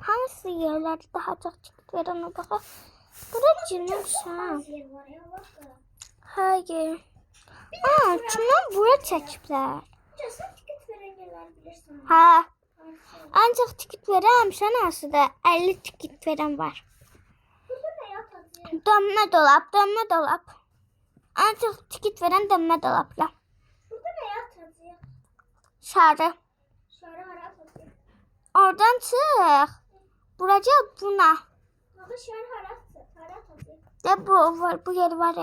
Hansı yerlerde daha çok ticket veren o baxa. Bura cınırsan. Hayır. Kimdən bura çəkiblər? Sən ticket verən yerləri bilirsən. Ha. Ancaq ticket verən sənəsidə 50 ticket verən var. Burada nə yatacaq? Dönmə dolap. Ancaq ticket verən dönmə dolapla. Burada nə yatacaq? Sarı. Şarı hara atacaq? Oradan çıx. Buraca buna. Axı şarı hara atacaq? De bu yer var.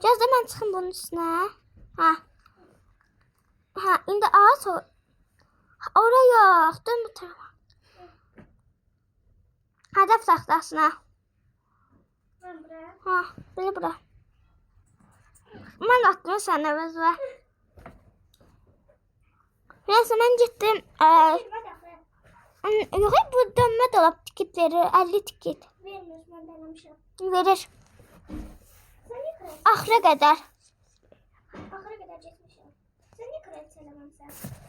Gəz də mən çıxım bunun üstünə. Ha, indi ağaç o. Ora yox, dön bu tarafa. Hədəf taxtasına. Mən bura. Ha, belə bura. Mən atdım sən əvəzə. Neyse mən getdim. Vermə daxı. Yox, bu dönmə dolap ticket verir, 50 ticket. Vermir, mən denemişəm. Verir. Sən niyə kraliçə? Axıra qədər. Axıra qədər getmişəm. Sən niyə kraliçə eləməmsən?